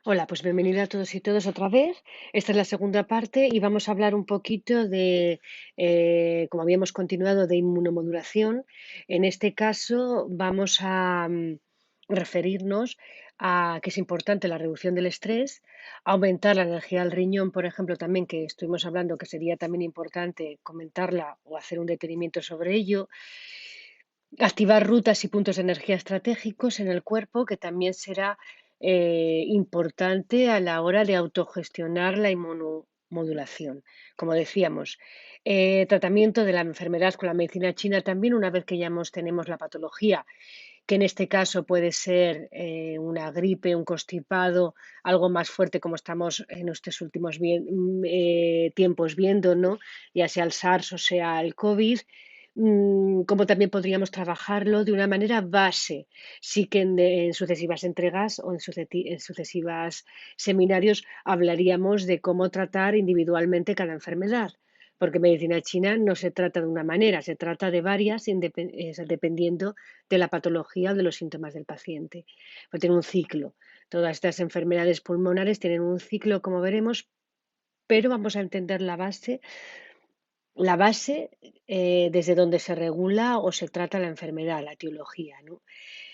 Hola, pues bienvenida a todos y todas otra vez. Esta es la segunda parte y vamos a hablar un poquito de, como habíamos continuado, de inmunomodulación. En este caso vamos a referirnos a que es importante la reducción del estrés, aumentar la energía del riñón, por ejemplo, también que estuvimos hablando que sería también importante comentarla o hacer un detenimiento sobre ello. Activar rutas y puntos de energía estratégicos en el cuerpo, que también será importante a la hora de autogestionar la inmunomodulación. Como decíamos, tratamiento de la enfermedad con la medicina china también, una vez que tenemos la patología, que en este caso puede ser una gripe, un constipado, algo más fuerte como estamos en estos últimos tiempos viendo, ¿no? Ya sea el SARS o sea el COVID, cómo también podríamos trabajarlo de una manera base. Sí que en sucesivas entregas o en sucesivas seminarios hablaríamos de cómo tratar individualmente cada enfermedad, porque medicina china no se trata de una manera, se trata de varias dependiendo de la patología o de los síntomas del paciente. Pues tiene un ciclo. Todas estas enfermedades pulmonares tienen un ciclo, como veremos, pero vamos a entender la base desde donde se regula o se trata la enfermedad, la etiología, ¿no?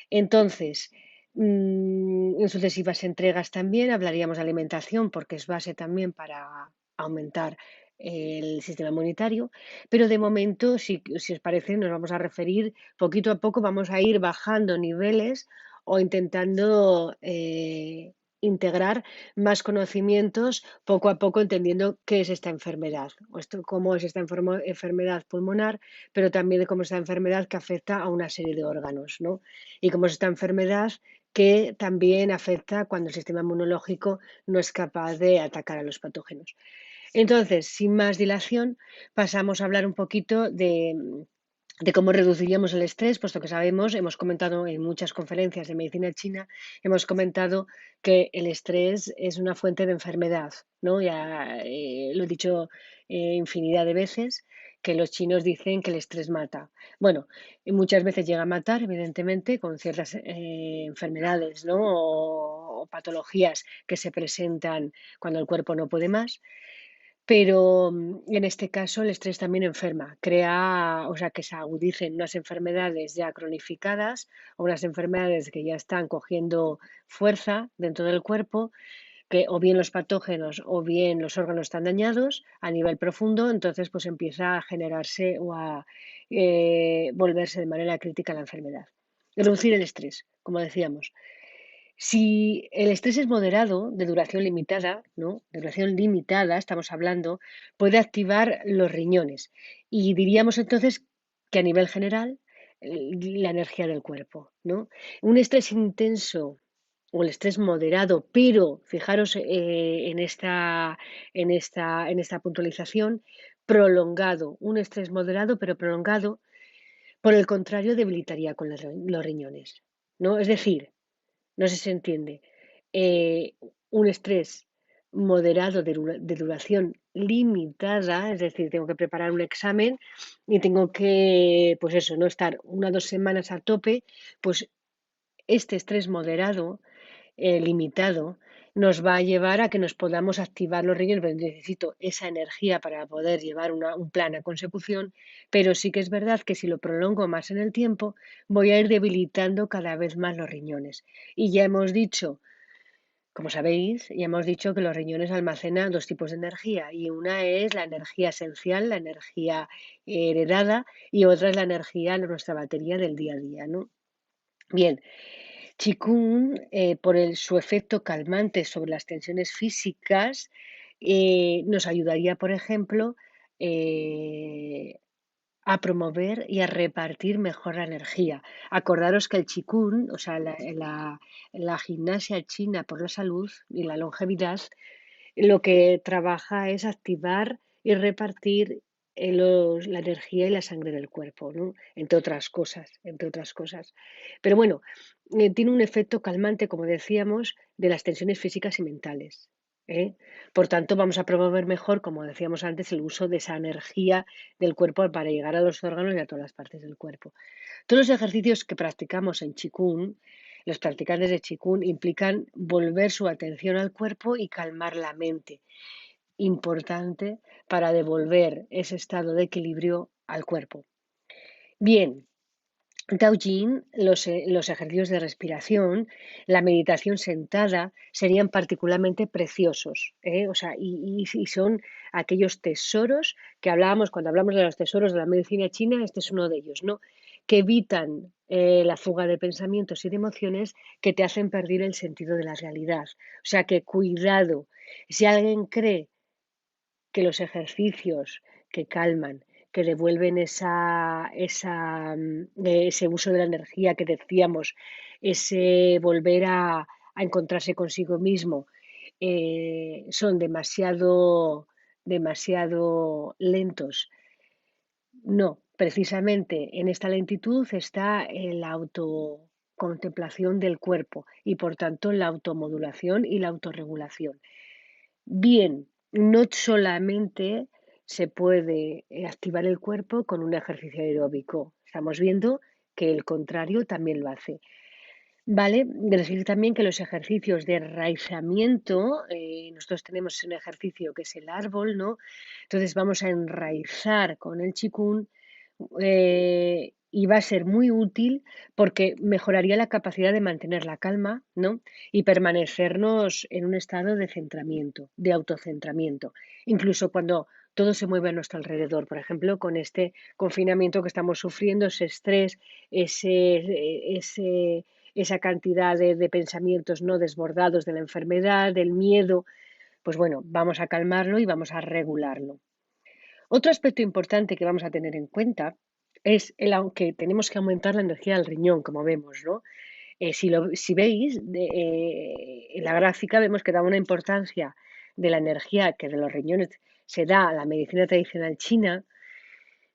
Entonces, en sucesivas entregas también hablaríamos de alimentación, porque es base también para aumentar el sistema inmunitario, pero de momento, si os parece, nos vamos a referir poquito a poco, vamos a ir bajando niveles o intentando integrar más conocimientos poco a poco, entendiendo qué es esta enfermedad, cómo es esta enfermedad pulmonar, pero también de cómo es esta enfermedad que afecta a una serie de órganos, ¿no? Y como es esta enfermedad que también afecta cuando el sistema inmunológico no es capaz de atacar a los patógenos. Entonces, sin más dilación, pasamos a hablar un poquito de cómo reduciríamos el estrés, puesto que sabemos, hemos comentado en muchas conferencias de medicina china, hemos comentado que el estrés es una fuente de enfermedad, ¿no? Ya lo he dicho infinidad de veces, que los chinos dicen que el estrés mata. Bueno, y muchas veces llega a matar, evidentemente, con ciertas enfermedades, ¿no? O patologías que se presentan cuando el cuerpo no puede más, pero en este caso el estrés también enferma, crea, o sea, que se agudicen unas enfermedades ya cronificadas o unas enfermedades que ya están cogiendo fuerza dentro del cuerpo, que o bien los patógenos o bien los órganos están dañados a nivel profundo, entonces pues empieza a generarse o a volverse de manera crítica la enfermedad. Reducir el estrés, como decíamos. Si el estrés es moderado, de duración limitada, ¿no? De duración limitada, estamos hablando, puede activar los riñones. Y diríamos entonces que a nivel general, la energía del cuerpo, ¿no? Un estrés intenso o el estrés moderado, pero fijaros en esta puntualización, prolongado. Un estrés moderado, pero prolongado, por el contrario, debilitaría con los riñones, ¿no? Es decir, no sé si se entiende. Un estrés moderado de duración limitada, es decir, tengo que preparar un examen y tengo que, pues eso, no estar 1 o 2 semanas a tope, pues este estrés moderado, limitado, nos va a llevar a que nos podamos activar los riñones, pero necesito esa energía para poder llevar un plan a consecución, pero sí que es verdad que si lo prolongo más en el tiempo, voy a ir debilitando cada vez más los riñones. Y ya hemos dicho, como sabéis, ya hemos dicho que los riñones almacenan dos tipos de energía y una es la energía esencial, la energía heredada, y otra es la energía de nuestra batería del día a día, ¿no? Bien, Qigong, por su efecto calmante sobre las tensiones físicas, nos ayudaría, por ejemplo, eh, a promover y a repartir mejor la energía. Acordaros que el Qigong, o sea, la gimnasia china por la salud y la longevidad, lo que trabaja es activar y repartir la energía y la sangre del cuerpo, ¿no? Entre otras cosas, entre otras cosas. Pero bueno, tiene un efecto calmante, como decíamos, de las tensiones físicas y mentales, ¿eh? Por tanto, vamos a promover mejor, como decíamos antes, el uso de esa energía del cuerpo para llegar a los órganos y a todas las partes del cuerpo. Todos los ejercicios que practicamos en Qigong Los practicantes de Qigong implican volver su atención al cuerpo y calmar la mente, importante para devolver ese estado de equilibrio al cuerpo. Bien, Taoyin, los ejercicios de respiración, la meditación sentada serían particularmente preciosos, ¿eh? O sea, y son aquellos tesoros que hablábamos cuando hablamos de los tesoros de la medicina china, este es uno de ellos, ¿no? Que evitan la fuga de pensamientos y de emociones que te hacen perder el sentido de la realidad. O sea, que cuidado, si alguien cree que los ejercicios que calman, que devuelven ese uso de la energía que decíamos, ese volver a encontrarse consigo mismo, son demasiado lentos. No, precisamente en esta lentitud está la autocontemplación del cuerpo y por tanto la automodulación y la autorregulación. Bien, no solamente se puede activar el cuerpo con un ejercicio aeróbico. Estamos viendo que el contrario también lo hace. Vale, decir también que los ejercicios de enraizamiento, nosotros tenemos un ejercicio que es el árbol, ¿no? Entonces vamos a enraizar con el chikun y va a ser muy útil porque mejoraría la capacidad de mantener la calma, ¿no? Y permanecernos en un estado de centramiento, de autocentramiento, incluso cuando todo se mueve a nuestro alrededor. Por ejemplo, con este confinamiento que estamos sufriendo, ese estrés, ese, esa cantidad de pensamientos no desbordados de la enfermedad, del miedo, pues bueno, vamos a calmarlo y vamos a regularlo. Otro aspecto importante que vamos a tener en cuenta es que tenemos que aumentar la energía del riñón, como vemos, ¿no? Si veis, en la gráfica vemos que da una importancia de la energía que de los riñones se da a la medicina tradicional china.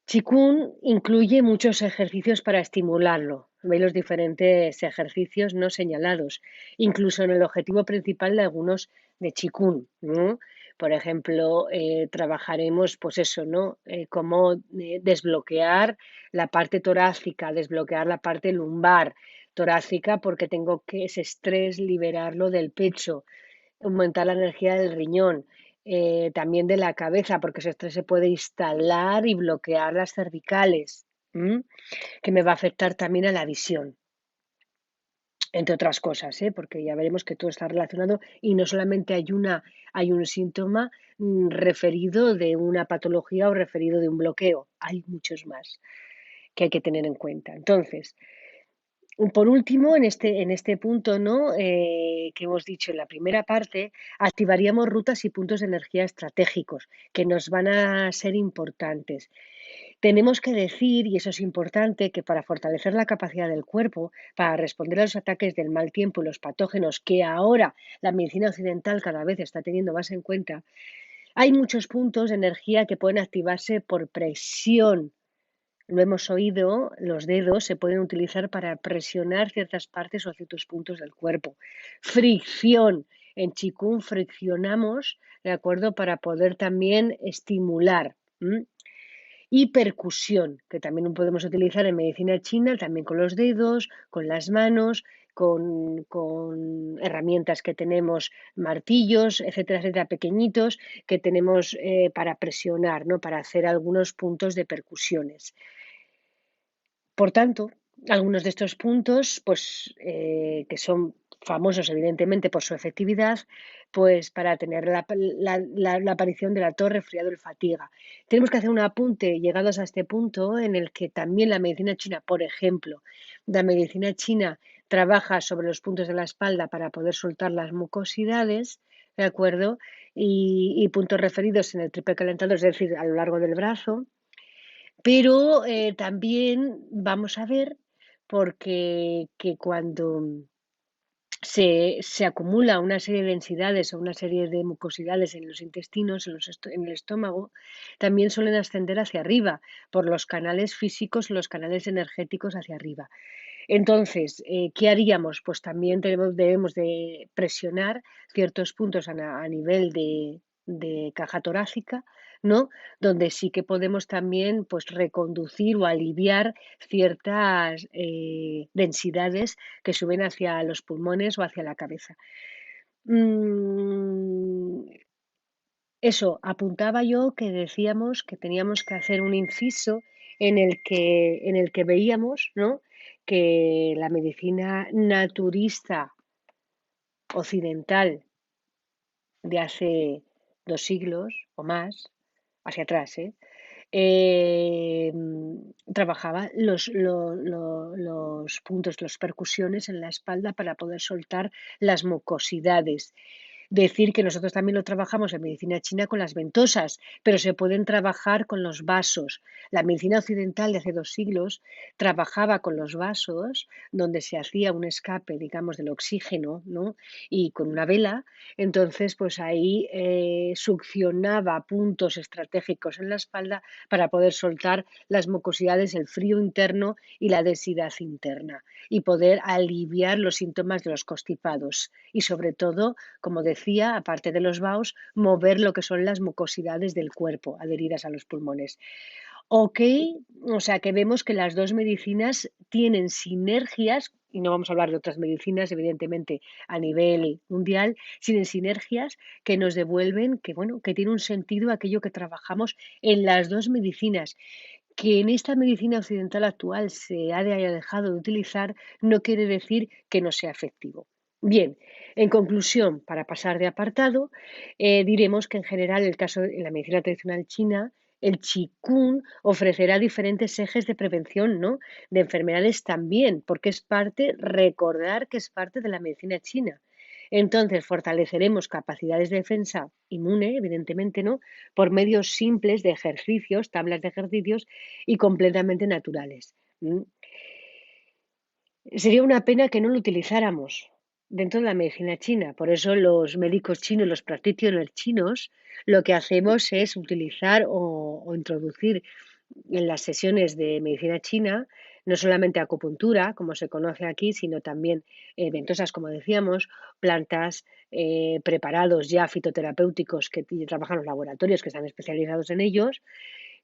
Qigong incluye muchos ejercicios para estimularlo. Veis los diferentes ejercicios no señalados, incluso en el objetivo principal de algunos de Qigong, ¿no? Por ejemplo, trabajaremos, pues eso, ¿no? Cómo desbloquear la parte torácica, desbloquear la parte lumbar torácica, porque tengo que ese estrés liberarlo del pecho, aumentar la energía del riñón, también de la cabeza, porque ese estrés se puede instalar y bloquear las cervicales, ¿m? Que me va a afectar también a la visión, entre otras cosas, ¿eh? Porque ya veremos que todo está relacionado y no solamente hay un síntoma referido de una patología o referido de un bloqueo, hay muchos más que hay que tener en cuenta. Entonces, por último, en este punto, ¿no? Que hemos dicho en la primera parte, activaríamos rutas y puntos de energía estratégicos que nos van a ser importantes. Tenemos que decir, y eso es importante, que para fortalecer la capacidad del cuerpo, para responder a los ataques del mal tiempo y los patógenos que ahora la medicina occidental cada vez está teniendo más en cuenta, hay muchos puntos de energía que pueden activarse por presión. Lo hemos oído, los dedos se pueden utilizar para presionar ciertas partes o ciertos puntos del cuerpo. Fricción. En Qigong friccionamos, ¿de acuerdo? Para poder también estimular. ¿M? Y percusión, que también podemos utilizar en medicina china, también con los dedos, con las manos, con herramientas que tenemos, martillos, etcétera, etcétera, pequeñitos, que tenemos para presionar, ¿no? Para hacer algunos puntos de percusiones. Por tanto, algunos de estos puntos, pues, que son famosos evidentemente por su efectividad, pues para tener la aparición de la tos, resfriado y fatiga. Tenemos que hacer un apunte llegados a este punto en el que también la medicina china, por ejemplo, la medicina china trabaja sobre los puntos de la espalda para poder soltar las mucosidades, ¿de acuerdo? Y puntos referidos en el triple calentador, es decir, a lo largo del brazo, pero también vamos a ver porque que cuando se acumula una serie de densidades o una serie de mucosidades en los intestinos, en el estómago, también suelen ascender hacia arriba por los canales físicos, los canales energéticos hacia arriba. Entonces, ¿qué haríamos? Pues también debemos de presionar ciertos puntos a nivel de caja torácica, ¿no? Donde sí que podemos también pues, reconducir o aliviar ciertas densidades que suben hacia los pulmones o hacia la cabeza. Mm, Eso, apuntaba yo que decíamos que teníamos que hacer un inciso en el que veíamos, ¿no? Que la medicina naturista occidental de hace 2 siglos o más, hacia atrás, trabajaba los puntos, las percusiones en la espalda para poder soltar las mucosidades. Decir que nosotros también lo trabajamos en medicina china con las ventosas, pero se pueden trabajar con los vasos. La medicina occidental de hace 2 siglos trabajaba con los vasos, donde se hacía un escape, digamos, del oxígeno, ¿no? Y con una vela, entonces, pues ahí succionaba puntos estratégicos en la espalda para poder soltar las mucosidades, el frío interno y la densidad interna y poder aliviar los síntomas de los constipados y sobre todo, como decía, aparte de los vaos, mover lo que son las mucosidades del cuerpo adheridas a los pulmones. Ok, o sea que vemos que las dos medicinas tienen sinergias, y no vamos a hablar de otras medicinas, evidentemente, a nivel mundial, tienen sinergias que nos devuelven que, bueno, que tiene un sentido aquello que trabajamos en las dos medicinas. Que en esta medicina occidental actual haya dejado de utilizar no quiere decir que no sea efectivo. Bien, en conclusión, para pasar de apartado, diremos que en general el caso en la medicina tradicional china, el Qigong ofrecerá diferentes ejes de prevención, ¿no? De enfermedades también, porque recordar que es parte de la medicina china. Entonces, fortaleceremos capacidades de defensa inmune, evidentemente, ¿no? Por medios simples de ejercicios, tablas de ejercicios y completamente naturales. Sería una pena que no lo utilizáramos dentro de la medicina china. Por eso los médicos chinos, los practitioners chinos, lo que hacemos es utilizar o introducir en las sesiones de medicina china no solamente acupuntura, como se conoce aquí, sino también ventosas, como decíamos, plantas, preparados ya fitoterapéuticos que trabajan los laboratorios que están especializados en ellos,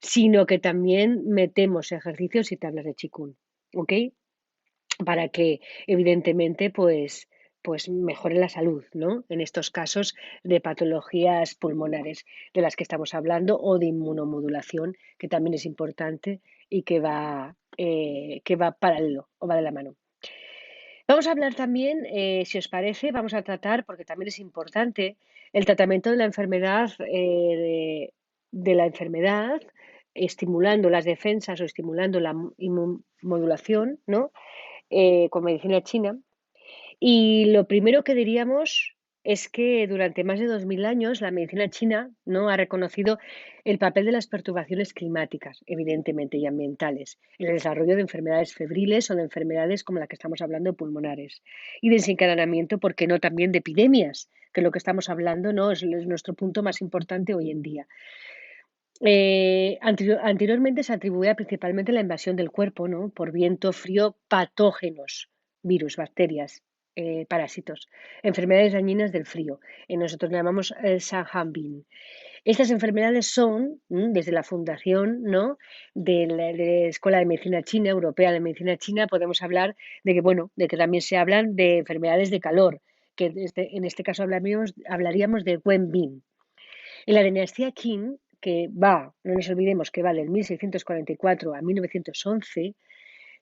sino que también metemos ejercicios y tablas de Qigong, ¿ok? Para que evidentemente pues mejore la salud, ¿no? En estos casos de patologías pulmonares de las que estamos hablando o de inmunomodulación, que también es importante y que va paralelo o va de la mano. Vamos a hablar también, si os parece, vamos a tratar, porque también es importante, el tratamiento de la enfermedad, de la enfermedad, estimulando las defensas o estimulando la inmunomodulación, ¿no? Con medicina china. Y lo primero que diríamos es que durante más de 2000 años la medicina china, ¿no? Ha reconocido el papel de las perturbaciones climáticas, evidentemente, y ambientales, en el desarrollo de enfermedades febriles o de enfermedades como la que estamos hablando, pulmonares, y desencadenamiento, ¿por qué no?, también de epidemias, que es lo que estamos hablando, ¿no? Es nuestro punto más importante hoy en día. Anteriormente se atribuía principalmente la invasión del cuerpo, ¿no? Por viento frío, patógenos, virus, bacterias, parásitos, enfermedades dañinas del frío. Nosotros le llamamos Sanhanbin. Estas enfermedades son, desde la fundación, ¿no? de la Escuela de Medicina China, Europea de Medicina China, podemos hablar de que, bueno, de que también se hablan de enfermedades de calor, que en este caso hablaríamos de Wenbin. En la dinastía Qing, no nos olvidemos que va del 1644 a 1911,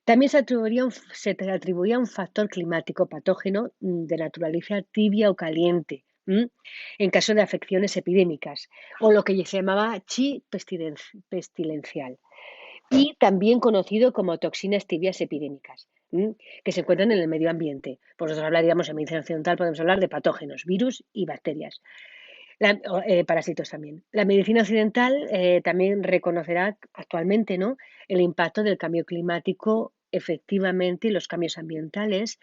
también se atribuía un factor climático patógeno de naturaleza tibia o caliente, en caso de afecciones epidémicas, o lo que se llamaba chi pestilencial, y también conocido como toxinas tibias epidémicas, que se encuentran en el medio ambiente. Pues nosotros hablaríamos en medicina occidental, podemos hablar de patógenos, virus y bacterias. Parásitos también. La medicina occidental también reconocerá actualmente, ¿no?, el impacto del cambio climático efectivamente y los cambios ambientales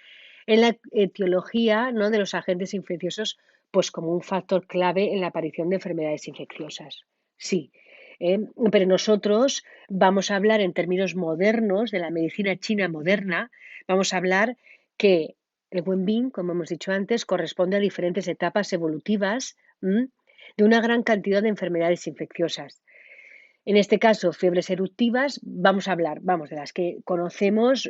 en la etiología, ¿no?, de los agentes infecciosos, pues como un factor clave en la aparición de enfermedades infecciosas. Sí, pero nosotros vamos a hablar en términos modernos de la medicina china moderna, vamos a hablar que el Wenbin, como hemos dicho antes, corresponde a diferentes etapas evolutivas de una gran cantidad de enfermedades infecciosas. En este caso, fiebres eruptivas, vamos a hablar, vamos, de las que conocemos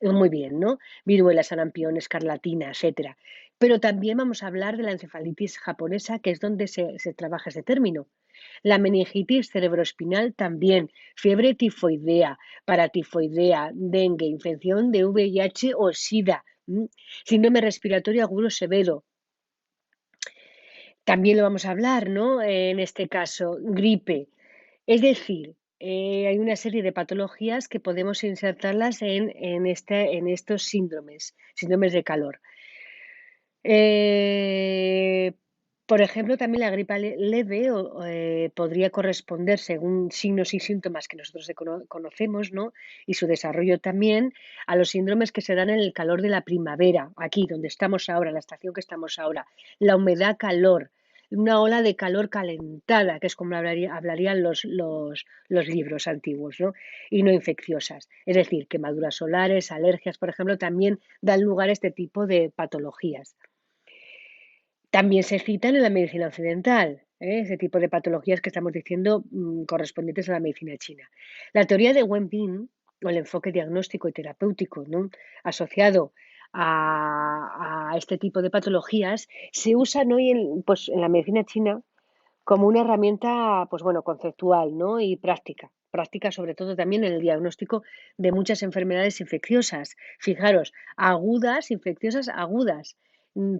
muy bien, ¿no? Viruela, sarampión, escarlatina, etcétera. Pero también vamos a hablar de la encefalitis japonesa, que es donde se trabaja ese término. La meningitis cerebroespinal también, fiebre tifoidea, paratifoidea, dengue, infección de VIH o SIDA, síndrome respiratorio agudo severo. También lo vamos a hablar, ¿no? En este caso, gripe. Es decir, hay una serie de patologías que podemos insertarlas en estos síndromes de calor. Eh, por ejemplo, también la gripe leve podría corresponder, según signos y síntomas que nosotros conocemos, ¿no? Y su desarrollo también, a los síndromes que se dan en el calor de la primavera, aquí donde estamos ahora, en la estación que estamos ahora, la humedad calor, una ola de calor calentada, que es como hablarían los libros antiguos, ¿no? Y no infecciosas. Es decir, quemaduras solares, alergias, por ejemplo, también dan lugar a este tipo de patologías. También se citan en la medicina occidental, ese tipo de patologías que estamos diciendo correspondientes a la medicina china. La teoría de Wenbin, o el enfoque diagnóstico y terapéutico, ¿no? Asociado a este tipo de patologías, se usan hoy en la medicina china como una herramienta, pues bueno, conceptual, ¿no? Y práctica. Práctica sobre todo también en el diagnóstico de muchas enfermedades infecciosas. Fijaros, agudas, infecciosas agudas,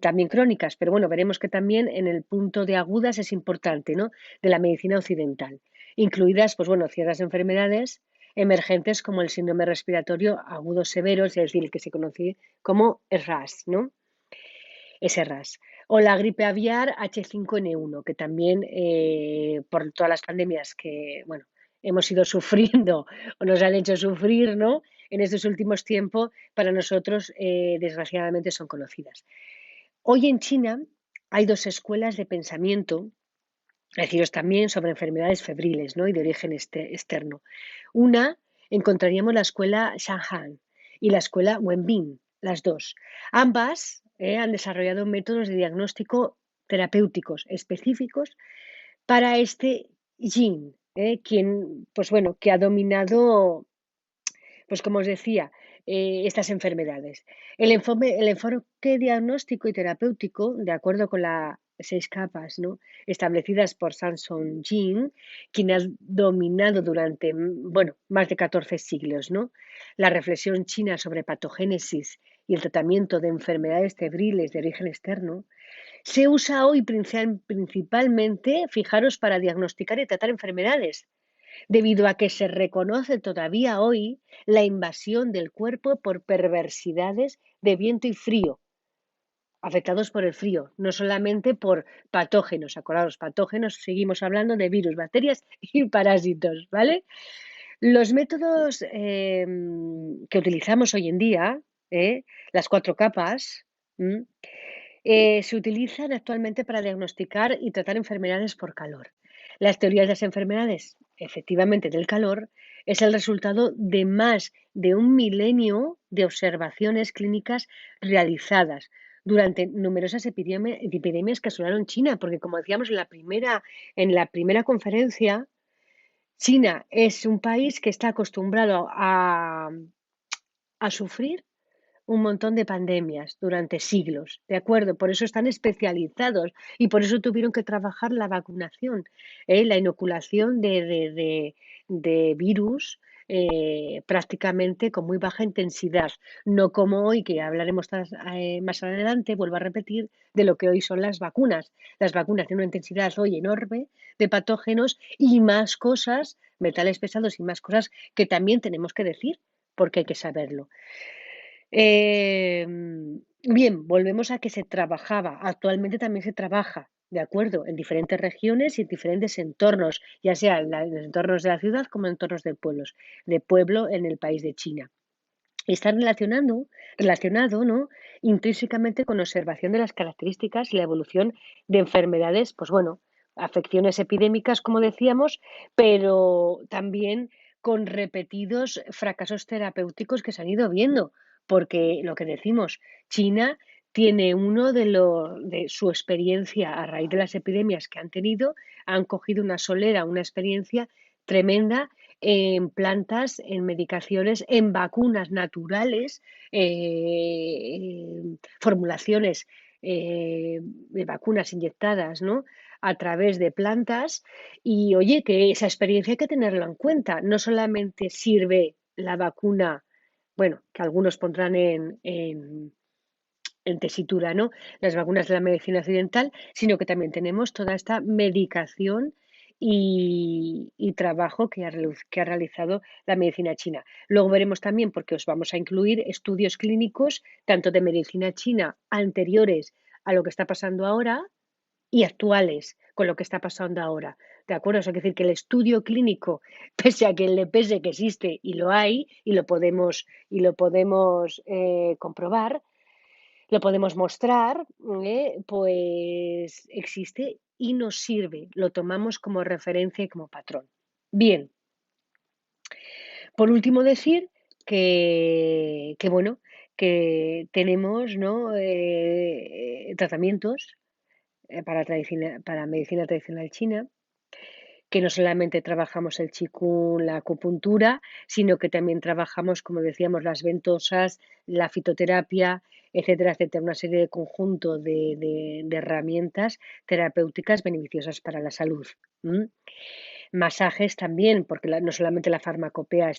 también crónicas, pero bueno, veremos que también en el punto de agudas es importante, ¿no? De la medicina occidental, incluidas, pues bueno, ciertas enfermedades emergentes como el síndrome respiratorio agudo severo, es decir, el que se conoce como RAS, ¿no? Ese RAS. O la gripe aviar H5N1, que también por todas las pandemias que, bueno, hemos ido sufriendo o nos han hecho sufrir, ¿no? En estos últimos tiempos, para nosotros, desgraciadamente, son conocidas. Hoy en China hay dos escuelas de pensamiento, deciros también sobre enfermedades febriles, ¿no? Y de origen externo. Una, encontraríamos la escuela Shanghai y la escuela Wenbin, las dos. Ambas han desarrollado métodos de diagnóstico terapéuticos específicos para este yin, quien, pues bueno, que ha dominado, pues como os decía, estas enfermedades. El enfoque diagnóstico y terapéutico, de acuerdo con las 6 capas, ¿no? Establecidas por Samson Jin, quien ha dominado durante, bueno, más de 14 siglos, ¿no? La reflexión china sobre patogénesis y el tratamiento de enfermedades febriles de origen externo, se usa hoy principalmente, fijaros, para diagnosticar y tratar enfermedades debido a que se reconoce todavía hoy la invasión del cuerpo por perversidades de viento y frío, afectados por el frío, no solamente por patógenos. Acordaos, patógenos, seguimos hablando de virus, bacterias y parásitos, ¿vale? Los métodos que utilizamos hoy en día, las 4 capas, se utilizan actualmente para diagnosticar y tratar enfermedades por calor. Las teorías de las enfermedades, efectivamente, del calor, es el resultado de más de un milenio de observaciones clínicas realizadas durante numerosas epidemias que asolaron China, porque como decíamos en la primera conferencia, China es un país que está acostumbrado a sufrir un montón de pandemias durante siglos, ¿de acuerdo? Por eso están especializados y por eso tuvieron que trabajar la vacunación, la inoculación de virus prácticamente con muy baja intensidad, no como hoy, que hablaremos más adelante, vuelvo a repetir, de lo que hoy son las vacunas. Las vacunas tienen una intensidad hoy enorme de patógenos y más cosas, metales pesados y más cosas que también tenemos que decir, porque hay que saberlo. Bien, volvemos a que se trabajaba, actualmente también se trabaja, ¿de acuerdo? En diferentes regiones y en diferentes entornos, ya sea en los entornos de la ciudad como en entornos de pueblo en el país de China. Y está relacionado, ¿no? Intrínsecamente con la observación de las características y la evolución de enfermedades, pues bueno, afecciones epidémicas, como decíamos, pero también con repetidos fracasos terapéuticos que se han ido viendo, porque lo que decimos, China tiene uno de su experiencia a raíz de las epidemias que han tenido, han cogido una solera, una experiencia tremenda en plantas, en medicaciones, en vacunas naturales, formulaciones de vacunas inyectadas, ¿no? A través de plantas. Y oye, que esa experiencia hay que tenerla en cuenta. No solamente sirve la vacuna, bueno, que algunos pondrán en tesitura, ¿no? Las vacunas de la medicina occidental, sino que también tenemos toda esta medicación y trabajo que ha realizado la medicina china. Luego veremos también, porque os vamos a incluir estudios clínicos, tanto de medicina china anteriores a lo que está pasando ahora y actuales con lo que está pasando ahora. ¿De acuerdo? Eso quiere decir que el estudio clínico, pese a que le pese que existe y lo hay, y lo podemos comprobar, lo podemos mostrar, pues existe y nos sirve. Lo tomamos como referencia y como patrón. Bien, por último decir que bueno, que tenemos, ¿no? Tratamientos para medicina tradicional china, que no solamente trabajamos el qigong, la acupuntura, sino que también trabajamos, como decíamos, las ventosas, la fitoterapia, etcétera, etcétera, una serie de conjunto de herramientas terapéuticas beneficiosas para la salud. ¿M? Masajes también, porque no solamente la farmacopea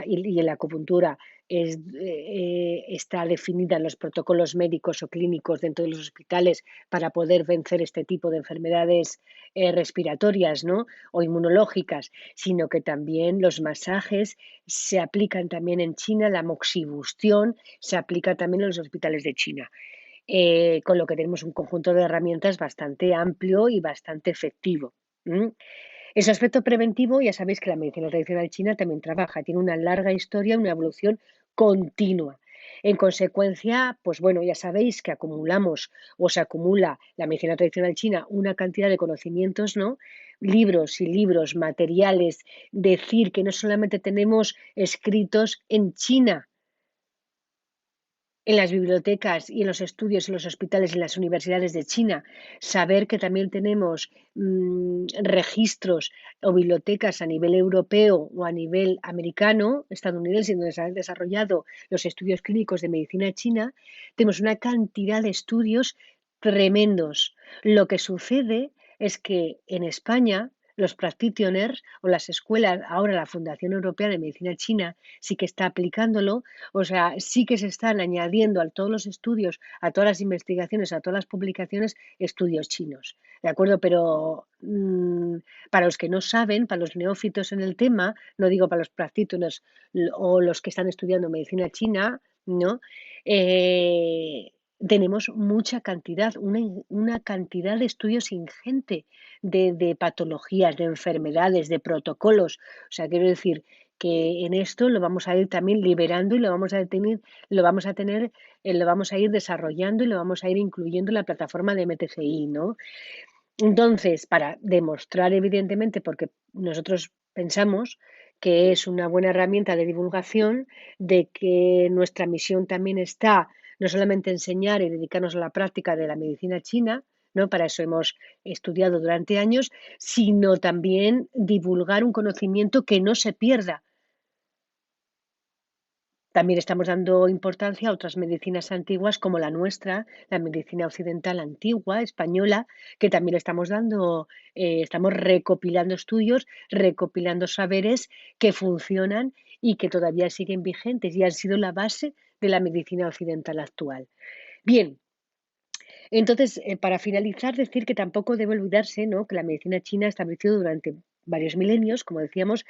y en la acupuntura está definida en los protocolos médicos o clínicos dentro de los hospitales para poder vencer este tipo de enfermedades respiratorias, ¿no? O inmunológicas, sino que también los masajes se aplican también en China, la moxibustión se aplica también en los hospitales de China. Con lo que tenemos un conjunto de herramientas bastante amplio y bastante efectivo. ¿M? Ese aspecto preventivo, ya sabéis que la medicina tradicional china también trabaja, tiene una larga historia, una evolución continua. En consecuencia, pues bueno, ya sabéis que acumulamos o se acumula la medicina tradicional china una cantidad de conocimientos, ¿no? Libros y libros, materiales, decir que no solamente tenemos escritos en China, en las bibliotecas y en los estudios, en los hospitales y en las universidades de China, saber que también tenemos registros o bibliotecas a nivel europeo o a nivel americano, estadounidense, donde se han desarrollado los estudios clínicos de medicina china, tenemos una cantidad de estudios tremendos. Lo que sucede es que en España los practitioners o las escuelas, ahora la Fundación Europea de Medicina China sí que está aplicándolo, o sea, sí que se están añadiendo a todos los estudios, a todas las investigaciones, a todas las publicaciones, estudios chinos. ¿De acuerdo? Pero para los que no saben, para los neófitos en el tema, no digo para los practitioners o los que están estudiando medicina china, ¿no? Eh, tenemos mucha cantidad, una cantidad de estudios ingente de patologías, de enfermedades, de protocolos. O sea, quiero decir que en esto lo vamos a ir también liberando y lo vamos a ir desarrollando y lo vamos a ir incluyendo en la plataforma de MTCI, ¿no? Entonces, para demostrar evidentemente, porque nosotros pensamos que es una buena herramienta de divulgación, de que nuestra misión también está no solamente enseñar y dedicarnos a la práctica de la medicina china, ¿no? Para eso hemos estudiado durante años, sino también divulgar un conocimiento que no se pierda. También estamos dando importancia a otras medicinas antiguas como la nuestra, la medicina occidental antigua, española, que también estamos recopilando estudios, recopilando saberes que funcionan y que todavía siguen vigentes y han sido la base de la medicina occidental actual. Bien, entonces, para finalizar, decir que tampoco debe olvidarse, ¿no?, que la medicina china ha establecido durante varios milenios, como decíamos,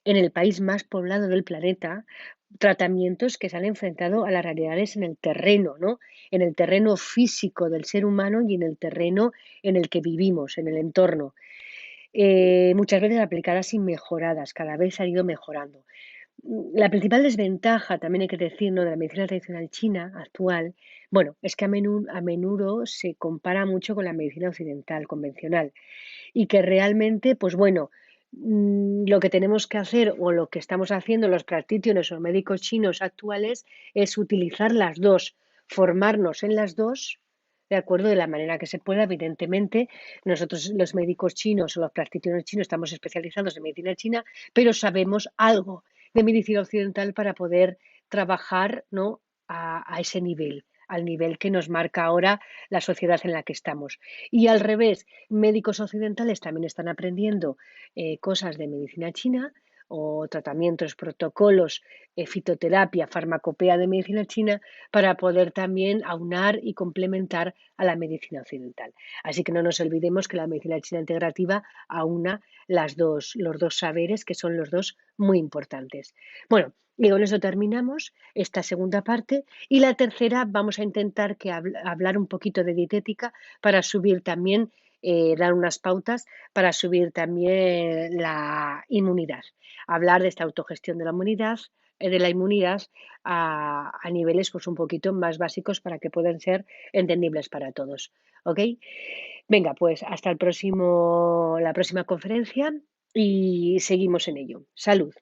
en el país más poblado del planeta, tratamientos que se han enfrentado a las realidades en el terreno, ¿no? En el terreno físico del ser humano y en el terreno en el que vivimos, en el entorno. Muchas veces aplicadas y mejoradas, cada vez han ido mejorando. La principal desventaja, también hay que decir, ¿no?, de la medicina tradicional china actual, bueno, es que a menudo se compara mucho con la medicina occidental convencional y que realmente, pues bueno, lo que tenemos que hacer o lo que estamos haciendo los practitioners o médicos chinos actuales es utilizar las dos, formarnos en las dos, de acuerdo, de la manera que se pueda. Evidentemente, nosotros los médicos chinos o los practitioners chinos estamos especializados en medicina china, pero sabemos algo de medicina occidental para poder trabajar, ¿no? A ese nivel, al nivel que nos marca ahora la sociedad en la que estamos. Y al revés, médicos occidentales también están aprendiendo cosas de medicina china o tratamientos, protocolos, fitoterapia, farmacopea de medicina china para poder también aunar y complementar a la medicina occidental. Así que no nos olvidemos que la medicina china integrativa aúna los dos saberes que son los dos muy importantes. Bueno, y con eso terminamos esta segunda parte y la tercera vamos a intentar hablar un poquito de dietética para subir también, dar unas pautas para subir también la inmunidad. Hablar de esta autogestión de la inmunidad a niveles pues un poquito más básicos para que puedan ser entendibles para todos. ¿Ok? Venga, pues hasta la próxima conferencia y seguimos en ello. Salud.